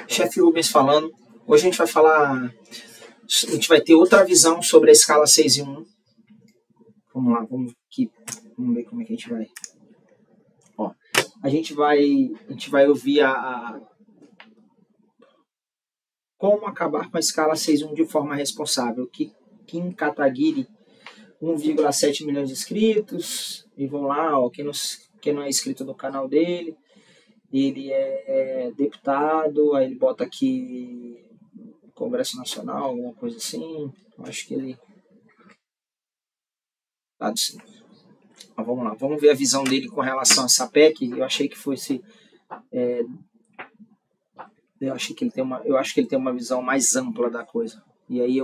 Chefe Rubens falando. Hoje a gente vai falar, a gente vai ter outra visão sobre a escala 6 em 1. Vamos lá, vamos ver como é que a gente vai. Ó, a gente vai ouvir como acabar com a escala 6 em 1 de forma responsável. Kim Kataguiri, 1,7 milhões de inscritos. E vão lá, ó, quem não é inscrito no canal dele, ele é deputado, aí ele bota aqui Congresso Nacional, alguma coisa assim. Eu acho que ele... Mas vamos lá, vamos ver a visão dele com relação a essa PEC. Eu achei que fosse... Eu acho que ele tem uma visão mais ampla da coisa. E aí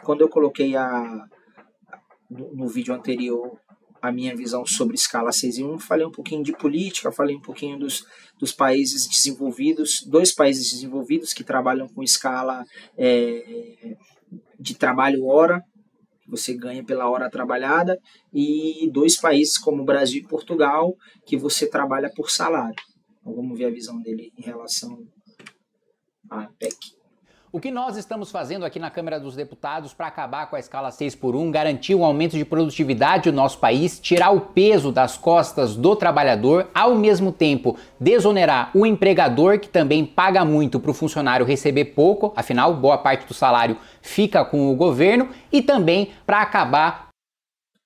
quando eu coloquei no vídeo anterior a minha visão sobre escala 6 em 1, falei um pouquinho de política, falei um pouquinho dos países desenvolvidos, 2 países desenvolvidos que trabalham com escala de trabalho hora, que você ganha pela hora trabalhada, e 2 países como Brasil e Portugal, que você trabalha por salário. Então, vamos ver a visão dele em relação à PEC. O que nós estamos fazendo aqui na Câmara dos Deputados para acabar com a escala 6 por 1, garantir um aumento de produtividade no nosso país, tirar o peso das costas do trabalhador, ao mesmo tempo desonerar o empregador, que também paga muito para o funcionário receber pouco, afinal, boa parte do salário fica com o governo, e também para acabar...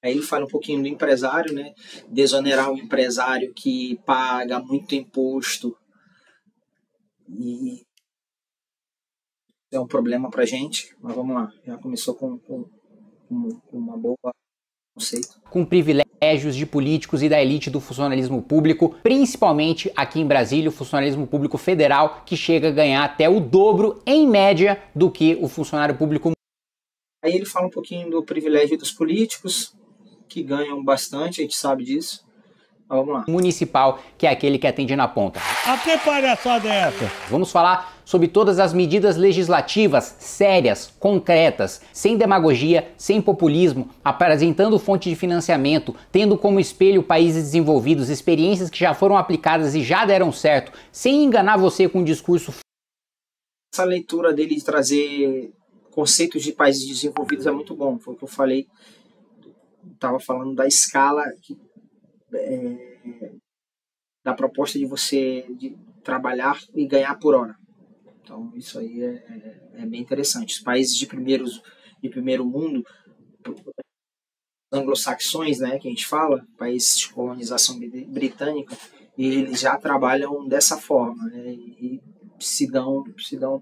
Aí ele fala um pouquinho do empresário, né? Desonerar o empresário que paga muito imposto e é um problema pra gente, mas vamos lá, já começou com uma boa conceito. Com privilégios de políticos e da elite do funcionalismo público, principalmente aqui em Brasília, o funcionalismo público federal, que chega a ganhar até o dobro, em média, do que o funcionário público. Aí ele fala um pouquinho do privilégio dos políticos, que ganham bastante, a gente sabe disso. Vamos lá. Municipal, que é aquele que atende na ponta. A que palhaçada é essa? Vamos falar sobre todas as medidas legislativas sérias, concretas, sem demagogia, sem populismo, apresentando fonte de financiamento, tendo como espelho países desenvolvidos, experiências que já foram aplicadas e já deram certo, sem enganar você com um discurso. Essa leitura dele de trazer conceitos de países desenvolvidos é muito bom. Foi o que eu falei, estava falando da escala da proposta de você trabalhar e ganhar por hora. Então isso aí é bem interessante. Os países de primeiro mundo, anglo-saxões, né, que a gente fala, países de colonização britânica, eles já trabalham dessa forma, né, e se dão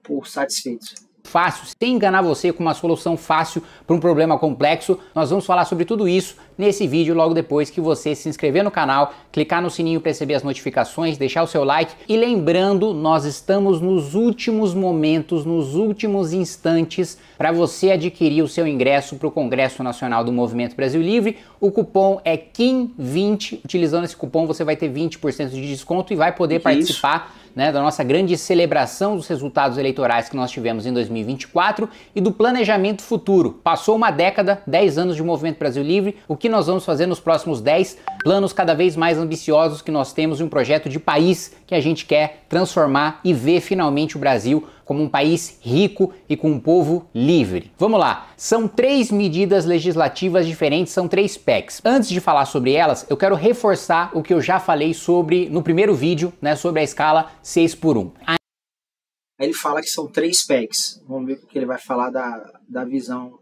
por satisfeitos. Fácil, sem enganar você com uma solução fácil para um problema complexo. Nós vamos falar sobre tudo isso nesse vídeo logo depois que você se inscrever no canal, clicar no sininho para receber as notificações, deixar o seu like. E lembrando, nós estamos nos últimos momentos, nos últimos instantes para você adquirir o seu ingresso para o Congresso Nacional do Movimento Brasil Livre. O cupom é KIM20. Utilizando esse cupom você vai ter 20% de desconto e vai poder participar, né, da nossa grande celebração dos resultados eleitorais que nós tivemos em 2024 e do planejamento futuro. Passou uma década, 10 anos de Movimento Brasil Livre, o que nós vamos fazer nos próximos 10, planos cada vez mais ambiciosos que nós temos, e um projeto de país que a gente quer transformar e ver finalmente o Brasil como um país rico e com um povo livre. Vamos lá, são 3 medidas legislativas diferentes, são 3 PECs. Antes de falar sobre elas, eu quero reforçar o que eu já falei no primeiro vídeo, né, sobre a escala 6 por 1. Aí ele fala que são 3 PECs. Vamos ver o que ele vai falar da visão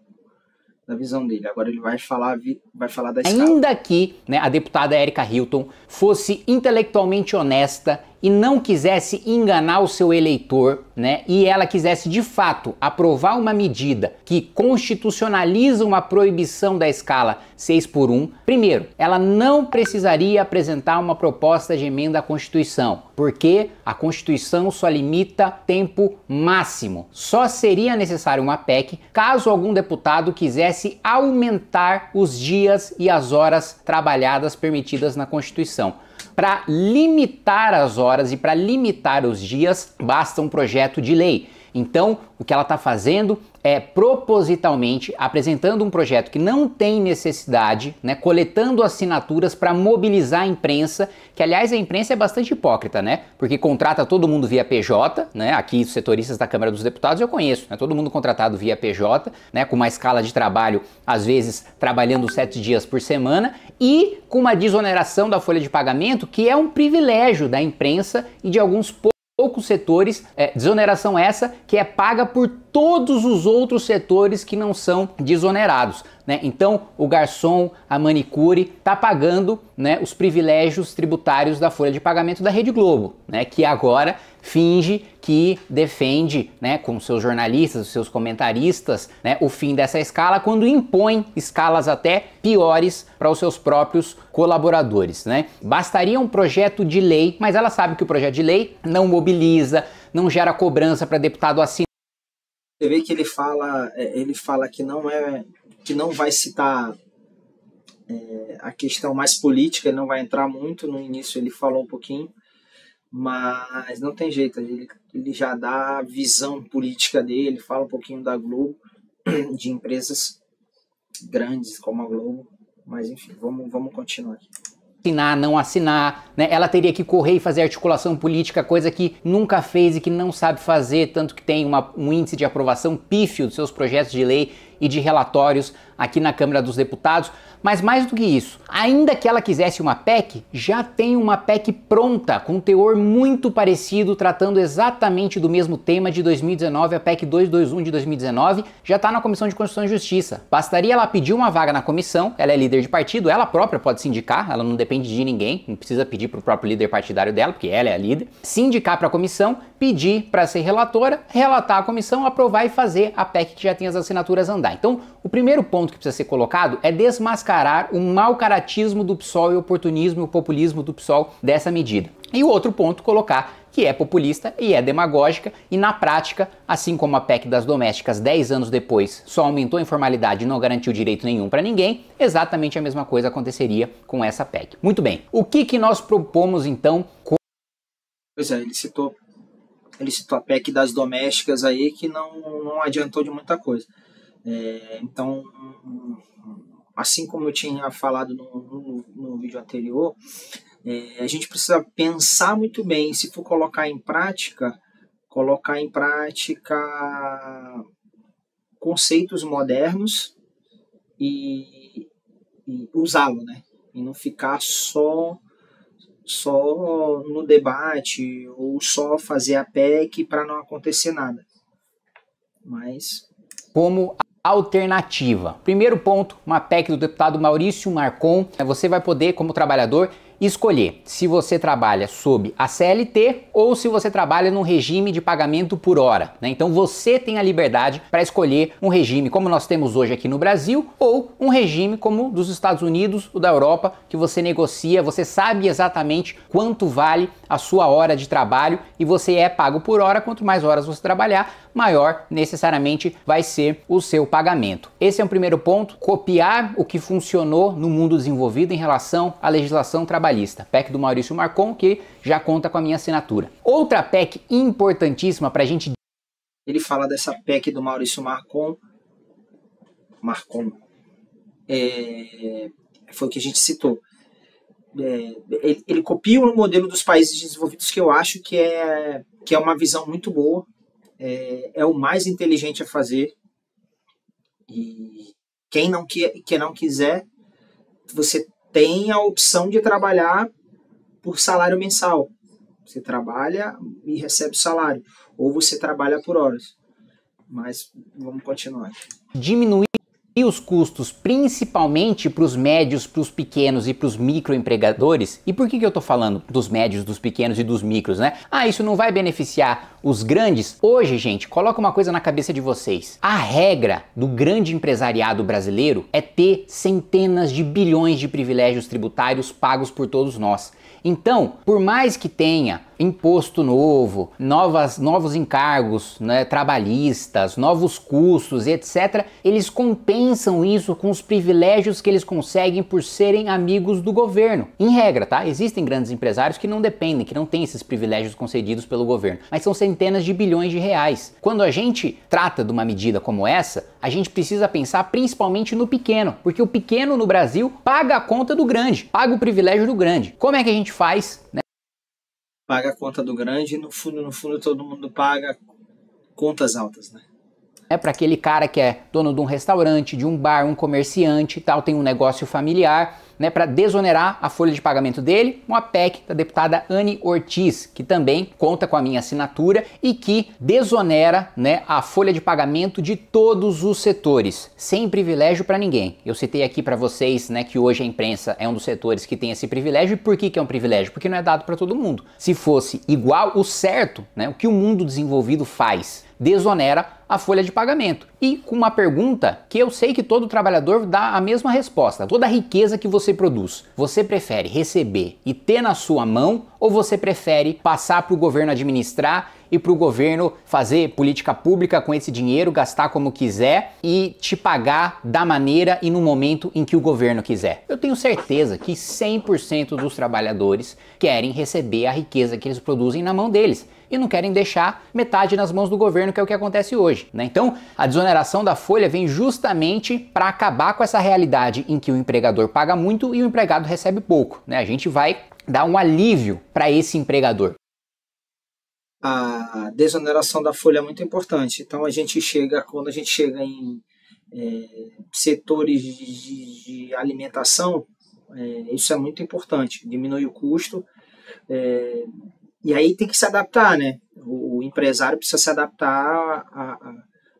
dele. Agora ele vai falar da escala. Ainda que, né, a deputada Erika Hilton fosse intelectualmente honesta e não quisesse enganar o seu eleitor, né, e ela quisesse de fato aprovar uma medida que constitucionaliza uma proibição da escala 6 por 1, primeiro, ela não precisaria apresentar uma proposta de emenda à Constituição, porque a Constituição só limita tempo máximo. Só seria necessário uma PEC caso algum deputado quisesse aumentar os dias e as horas trabalhadas permitidas na Constituição. Para limitar as horas e para limitar os dias, basta um projeto de lei. Então, o que ela está fazendo é propositalmente apresentando um projeto que não tem necessidade, né, coletando assinaturas para mobilizar a imprensa, que aliás a imprensa é bastante hipócrita, né, porque contrata todo mundo via PJ, né, aqui os setoristas da Câmara dos Deputados eu conheço, né, todo mundo contratado via PJ, né, com uma escala de trabalho, às vezes trabalhando 7 dias por semana e com uma desoneração da folha de pagamento, que é um privilégio da imprensa e de alguns poucos setores, desoneração essa que é paga por todos os outros setores que não são desonerados, né? Então o garçom, a manicure tá pagando, né, os privilégios tributários da folha de pagamento da Rede Globo, né, que agora finge que defende, né, com seus jornalistas, seus comentaristas, né, o fim dessa escala quando impõe escalas até piores para os seus próprios colaboradores, né? Bastaria um projeto de lei, mas ela sabe que o projeto de lei não mobiliza, não gera cobrança para deputado assinar. Você vê que ele fala que não vai citar a questão mais política, ele não vai entrar muito, no início ele falou um pouquinho, mas não tem jeito, ele já dá a visão política dele, fala um pouquinho da Globo, de empresas grandes como a Globo, mas enfim, vamos continuar aqui. Assinar, não assinar, né? Ela teria que correr e fazer articulação política, coisa que nunca fez e que não sabe fazer, tanto que tem um índice de aprovação pífio dos seus projetos de lei e de relatórios aqui na Câmara dos Deputados. Mas mais do que isso, ainda que ela quisesse uma PEC, já tem uma PEC pronta, com teor muito parecido, tratando exatamente do mesmo tema de 2019, a PEC 221 de 2019, já está na Comissão de Constituição e Justiça. Bastaria ela pedir uma vaga na comissão, ela é líder de partido, ela própria pode se indicar, ela não depende de ninguém, não precisa pedir para o próprio líder partidário dela, porque ela é a líder, se indicar para a comissão, pedir para ser relatora, relatar a comissão, aprovar e fazer a PEC que já tem as assinaturas andar. Então, o primeiro ponto que precisa ser colocado é desmascarar o mau caratismo do PSOL e o oportunismo e o populismo do PSOL dessa medida. E o outro ponto, colocar que é populista e é demagógica e na prática, assim como a PEC das domésticas 10 anos depois só aumentou a informalidade e não garantiu direito nenhum para ninguém, exatamente a mesma coisa aconteceria com essa PEC. Muito bem, o que nós propomos então? Pois é, ele citou a PEC das domésticas aí que não adiantou de muita coisa. Então, assim como eu tinha falado no vídeo anterior, a gente precisa pensar muito bem, se for colocar em prática conceitos modernos e usá-lo, né? E não ficar só no debate ou só fazer a PEC para não acontecer nada. Mas como alternativa. Primeiro ponto, uma PEC do deputado Maurício Marcon. Você vai poder, como trabalhador, escolher se você trabalha sob a CLT ou se você trabalha num regime de pagamento por hora, né? Então você tem a liberdade para escolher um regime como nós temos hoje aqui no Brasil ou um regime como dos Estados Unidos ou da Europa, que você negocia, você sabe exatamente quanto vale a sua hora de trabalho e você é pago por hora. Quanto mais horas você trabalhar, maior necessariamente vai ser o seu pagamento. Esse é o primeiro ponto, copiar o que funcionou no mundo desenvolvido em relação à legislação trabalhista. PEC do Maurício Marcon, que já conta com a minha assinatura. Outra PEC importantíssima para a gente... Ele fala dessa PEC do Maurício Marcon. Foi o que a gente citou. Ele copia o modelo dos países desenvolvidos, que eu acho que é uma visão muito boa. É o mais inteligente a fazer. E quem não quiser, você tem a opção de trabalhar por salário mensal. Você trabalha e recebe o salário. Ou você trabalha por horas. Mas vamos continuar. Diminuir os custos, principalmente para os médios, para os pequenos e para os microempregadores. E por que eu estou falando dos médios, dos pequenos e dos micros, né? Isso não vai beneficiar os grandes? Hoje, gente, coloca uma coisa na cabeça de vocês. A regra do grande empresariado brasileiro é ter centenas de bilhões de privilégios tributários pagos por todos nós. Então, por mais que tenha imposto novo, novos encargos, né, trabalhistas, novos custos, etc., eles compensam isso com os privilégios que eles conseguem por serem amigos do governo. Em regra, tá? Existem grandes empresários que não dependem, que não têm esses privilégios concedidos pelo governo, mas são centenas de bilhões de reais. Quando a gente trata de uma medida como essa, a gente precisa pensar principalmente no pequeno, porque o pequeno no Brasil paga a conta do grande, paga o privilégio do grande. Como é que a gente faz, né? Paga a conta do grande e no fundo todo mundo paga contas altas, né? É para aquele cara que é dono de um restaurante, de um bar, um comerciante e tal, tem um negócio familiar, né, para desonerar a folha de pagamento dele, uma PEC da deputada Anny Ortiz, que também conta com a minha assinatura e que desonera, né, a folha de pagamento de todos os setores, sem privilégio para ninguém. Eu citei aqui para vocês, né, que hoje a imprensa é um dos setores que tem esse privilégio. E por que é um privilégio? Porque não é dado para todo mundo. Se fosse igual, o certo, né, o que o mundo desenvolvido faz, desonera a folha de pagamento. E com uma pergunta que eu sei que todo trabalhador dá a mesma resposta. Toda a riqueza que você produz, você prefere receber e ter na sua mão, ou você prefere passar para o governo administrar e para o governo fazer política pública com esse dinheiro, gastar como quiser e te pagar da maneira e no momento em que o governo quiser? Eu tenho certeza que 100% dos trabalhadores querem receber a riqueza que eles produzem na mão deles e não querem deixar metade nas mãos do governo, que é o que acontece hoje, né? Então, a desoneração da folha vem justamente para acabar com essa realidade em que o empregador paga muito e o empregado recebe pouco, né? A gente vai dar um alívio para esse empregador. A desoneração da folha é muito importante. Então, quando a gente chega em setores de alimentação, isso é muito importante, diminui o custo. E aí tem que se adaptar, né? O empresário precisa se adaptar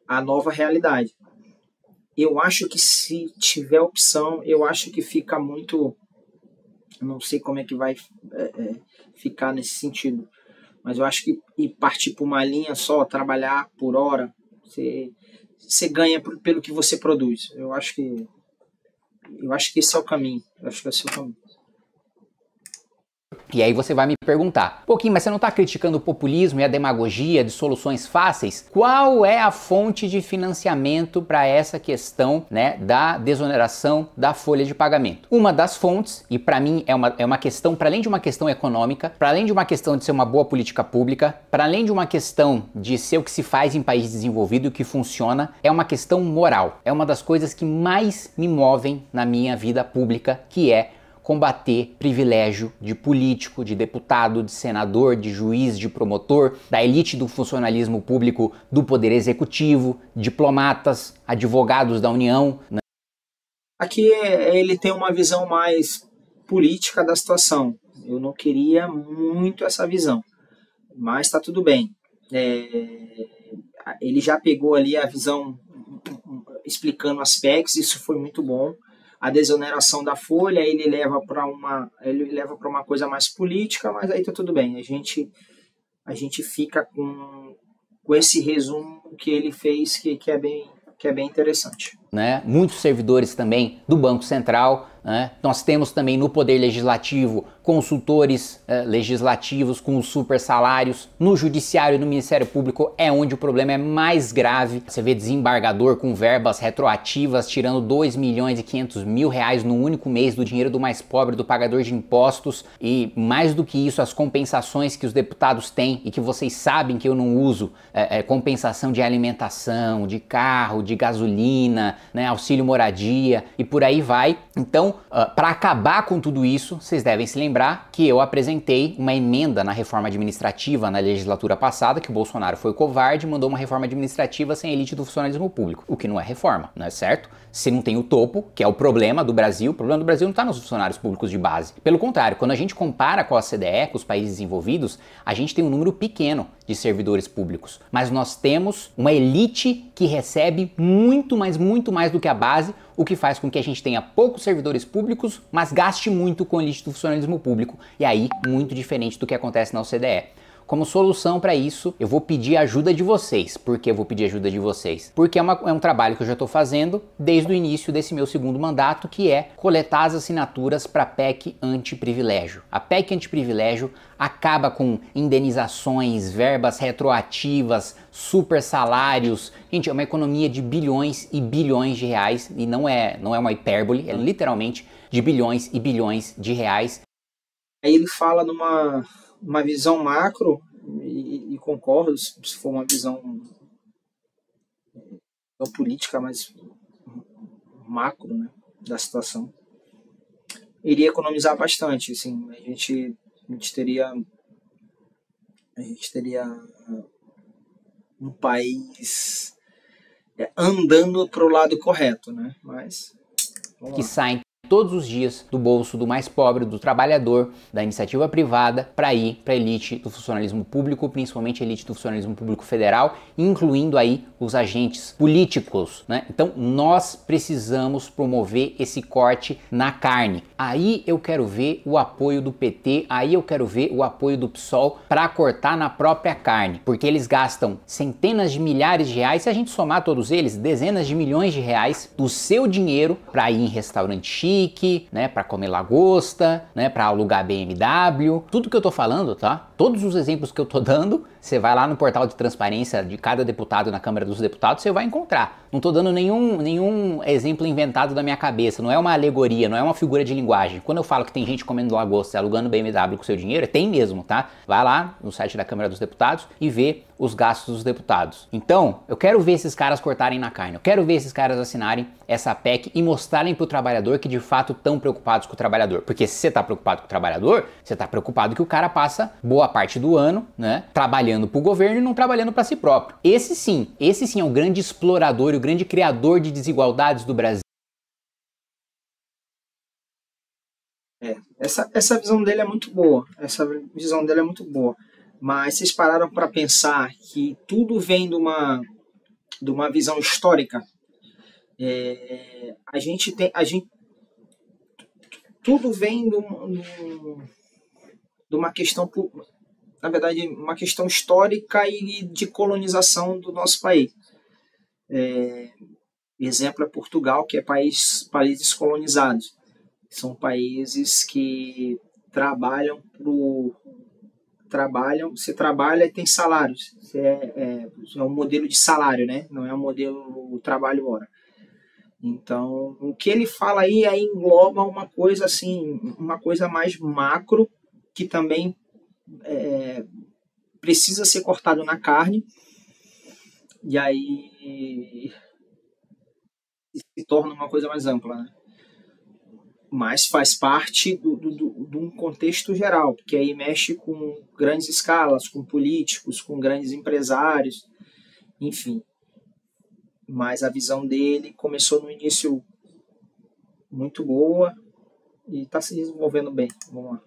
à nova realidade. Eu acho que se tiver opção, eu acho que fica muito... Não sei como é que vai ficar nesse sentido, mas eu acho que partir por uma linha só, trabalhar por hora, você ganha pelo que você produz. Eu acho que esse é o caminho. E aí você vai me perguntar, Pouquinho, mas você não está criticando o populismo e a demagogia de soluções fáceis? Qual é a fonte de financiamento para essa questão, né, da desoneração da folha de pagamento? Uma das fontes, e para mim é uma questão, para além de uma questão econômica, para além de uma questão de ser uma boa política pública, para além de uma questão de ser o que se faz em país desenvolvido e o que funciona, é uma questão moral. É uma das coisas que mais me movem na minha vida pública, que é combater privilégio de político, de deputado, de senador, de juiz, de promotor, da elite do funcionalismo público, do poder executivo, diplomatas, advogados da União. Aqui ele tem uma visão mais política da situação. Eu não queria muito essa visão, mas está tudo bem. Ele já pegou ali a visão explicando as PECs, isso foi muito bom. A desoneração da folha ele leva para uma coisa mais política, mas aí tá tudo bem. A gente fica com esse resumo que ele fez, que é bem interessante. Né? Muitos servidores também do Banco Central, né? Nós temos também no Poder Legislativo consultores legislativos com super salários. No Judiciário e no Ministério Público é onde o problema é mais grave. Você vê desembargador com verbas retroativas tirando 2.500.000 reais no único mês do dinheiro do mais pobre, do pagador de impostos. E mais do que isso, as compensações que os deputados têm e que vocês sabem que eu não uso, compensação de alimentação, de carro, de gasolina, né, auxílio moradia e por aí vai. Então, para acabar com tudo isso, vocês devem se lembrar que eu apresentei uma emenda na reforma administrativa na legislatura passada, que o Bolsonaro foi covarde e mandou uma reforma administrativa sem elite do funcionalismo público, o que não é reforma, não é certo? Se não tem o topo, que é o problema do Brasil não está nos funcionários públicos de base. Pelo contrário, quando a gente compara com a OCDE, com os países desenvolvidos, a gente tem um número pequeno de servidores públicos, mas nós temos uma elite que recebe muito mais do que a base, o que faz com que a gente tenha poucos servidores públicos, mas gaste muito com a elite do funcionalismo público, e aí muito diferente do que acontece na OCDE. como solução para isso, eu vou pedir ajuda de vocês. Por que eu vou pedir ajuda de vocês? Porque é um trabalho que eu já estou fazendo desde o início desse meu segundo mandato, que é coletar as assinaturas para a PEC antiprivilégio. A PEC antiprivilégio acaba com indenizações, verbas retroativas, super salários. Gente, é uma economia de bilhões e bilhões de reais, e não é uma hipérbole, é literalmente de bilhões e bilhões de reais. Aí ele fala numa visão macro, e concordo, se for uma visão não política, mas macro, né, da situação, iria economizar bastante. Assim, a gente teria um país andando para o lado correto, né? Mas que saem todos os dias do bolso do mais pobre, do trabalhador, da iniciativa privada, para ir para a elite do funcionalismo público, principalmente a elite do funcionalismo público federal, incluindo aí os agentes políticos, né? Então nós precisamos promover esse corte na carne. Aí eu quero ver o apoio do PT, aí eu quero ver o apoio do PSOL para cortar na própria carne, porque eles gastam centenas de milhares de reais, se a gente somar todos eles, dezenas de milhões de reais do seu dinheiro para ir em restaurante chique, né, para comer lagosta, né, para alugar BMW, tudo que eu tô falando, tá? Todos os exemplos que eu tô dando, você vai lá no portal de transparência de cada deputado na Câmara dos Deputados, você vai encontrar. Não tô dando nenhum exemplo inventado da minha cabeça, não é uma alegoria, não é uma figura de linguagem. Quando eu falo que tem gente comendo lagosta e alugando BMW com seu dinheiro, tem mesmo, tá? Vai lá no site da Câmara dos Deputados e vê os gastos dos deputados. Então, eu quero ver esses caras cortarem na carne, eu quero ver esses caras assinarem essa PEC e mostrarem pro trabalhador que de fato estão preocupados com o trabalhador. Porque se você tá preocupado com o trabalhador, você tá preocupado que o cara passa boa parte do ano, né, trabalhando pro governo e não trabalhando para si próprio. Esse sim é o grande explorador e o grande criador de desigualdades do Brasil. Essa visão dele é muito boa. Mas vocês pararam para pensar que tudo vem de uma visão histórica? Tudo vem de uma questão, na verdade, uma questão histórica e de colonização do nosso país. Exemplo é Portugal, que é países colonizados. São países que você trabalha e tem salários. É um modelo de salário, né? Não é um modelo trabalho hora. Então, o que ele fala aí engloba uma coisa assim, uma coisa mais macro, que também precisa ser cortado na carne, e aí se torna uma coisa mais ampla, né? Mas faz parte de um contexto geral, porque aí mexe com grandes escalas, com políticos, com grandes empresários, enfim. Mas a visão dele começou no início muito boa e está se desenvolvendo bem. Vamos lá.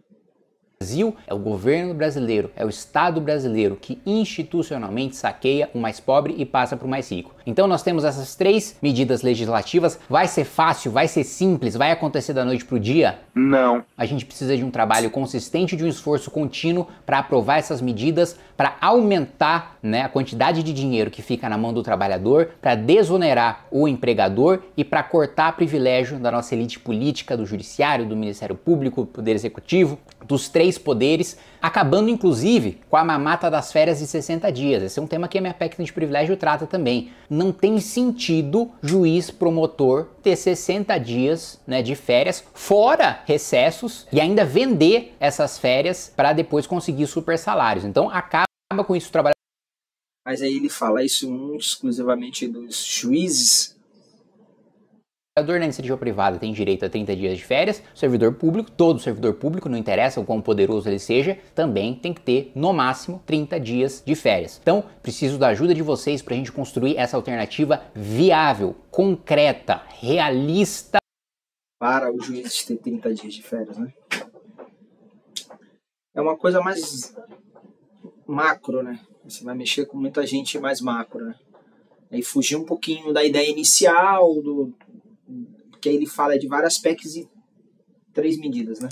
O Brasil é o governo brasileiro, é o Estado brasileiro que institucionalmente saqueia o mais pobre e passa para o mais rico. Então nós temos essas três medidas legislativas. Vai ser fácil, vai ser simples, vai acontecer da noite para o dia? Não. A gente precisa de um trabalho consistente, de um esforço contínuo para aprovar essas medidas, para aumentar, né, a quantidade de dinheiro que fica na mão do trabalhador, para desonerar o empregador e para cortar privilégio da nossa elite política, do judiciário, do Ministério Público, do Poder Executivo, dos três poderes, acabando inclusive com a mamata das férias de 60 dias. Esse é um tema que a minha PEC de privilégio trata também. Não tem sentido juiz promotor ter 60 dias, né, de férias, fora recessos, e ainda vender essas férias para depois conseguir super salários. Então acaba com isso o trabalhador. Mas aí ele fala isso exclusivamente dos juízes. O trabalhador na iniciativa privada tem direito a 30 dias de férias, o servidor público, todo servidor público, não interessa o quão poderoso ele seja, também tem que ter, no máximo, 30 dias de férias. Então, preciso da ajuda de vocês para a gente construir essa alternativa viável, concreta, realista. Para os juízes ter 30 dias de férias, né? É uma coisa mais macro, né? Você vai mexer com muita gente mais macro, né? Aí fugir um pouquinho da ideia inicial, que aí ele fala de várias PECs e 3 medidas, né?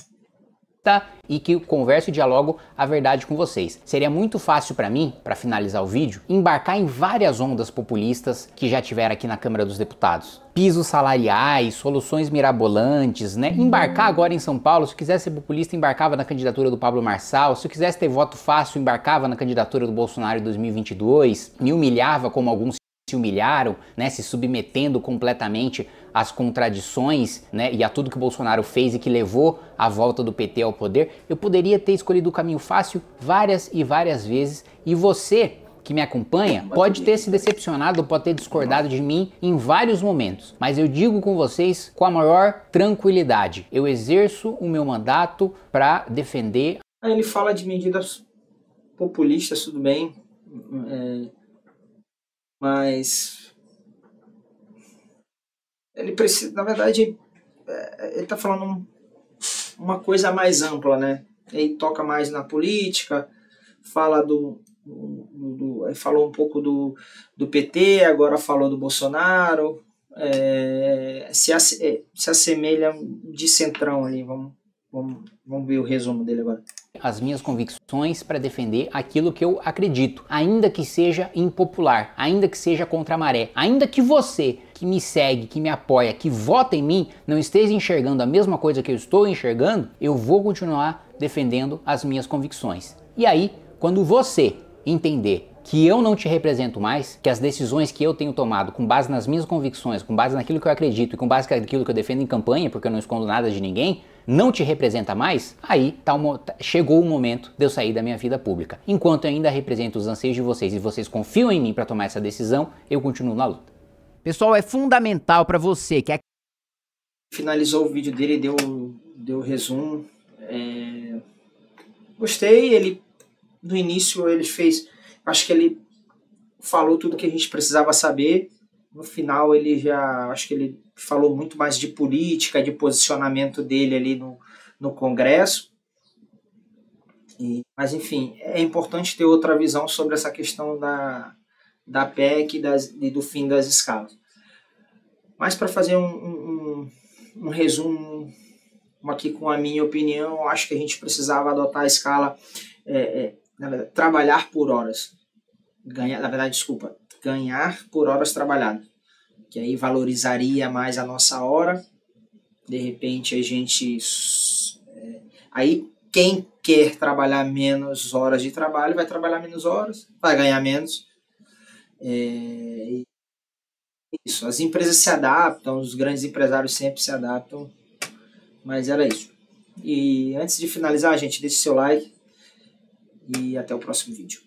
e que converso e dialogo a verdade com vocês. Seria muito fácil para mim, para finalizar o vídeo, embarcar em várias ondas populistas que já tiveram aqui na Câmara dos Deputados. Pisos salariais, soluções mirabolantes, né? Embarcar agora em São Paulo, se eu quisesse ser populista, embarcava na candidatura do Pablo Marçal, se eu quisesse ter voto fácil, embarcava na candidatura do Bolsonaro em 2022, me humilhava como alguns se humilharam, né, se submetendo completamente às contradições, né, e a tudo que o Bolsonaro fez e que levou à volta do PT ao poder. Eu poderia ter escolhido o caminho fácil várias e várias vezes, e você que me acompanha pode ter se decepcionado, pode ter discordado de mim em vários momentos, mas eu digo com vocês com a maior tranquilidade, eu exerço o meu mandato para defender. Aí ele fala de medidas populistas, tudo bem, mas ele precisa, na verdade, ele está falando uma coisa mais ampla, né? Ele toca mais na política, fala ele falou um pouco do PT, agora falou do Bolsonaro, se assemelha de centrão ali, vamos ver o resumo dele agora. As minhas convicções para defender aquilo que eu acredito, ainda que seja impopular, ainda que seja contra a maré, ainda que você que me segue, que me apoia, que vota em mim, não esteja enxergando a mesma coisa que eu estou enxergando, eu vou continuar defendendo as minhas convicções. E aí, quando você entender que eu não te represento mais, que as decisões que eu tenho tomado com base nas minhas convicções, com base naquilo que eu acredito e com base naquilo que eu defendo em campanha, porque eu não escondo nada de ninguém, não te representa mais, aí chegou o momento de eu sair da minha vida pública. Enquanto eu ainda represento os anseios de vocês e vocês confiam em mim para tomar essa decisão, eu continuo na luta. Pessoal, é fundamental para você que finalizou o vídeo dele, deu resumo. Gostei, ele no início ele fez, acho que ele falou tudo que a gente precisava saber. No final acho que ele falou muito mais de política, de posicionamento dele ali no Congresso. Mas enfim, é importante ter outra visão sobre essa questão da PEC e do fim das escalas. Mas para fazer um resumo aqui com a minha opinião, acho que a gente precisava adotar a escala trabalhar por horas. Ganhar por horas trabalhadas, que aí valorizaria mais a nossa hora. De repente a gente aí quem quer trabalhar menos horas de trabalho vai trabalhar menos horas, vai ganhar menos. Isso, as empresas se adaptam, os grandes empresários sempre se adaptam, mas era isso. E antes de finalizar, gente, deixe seu like e até o próximo vídeo.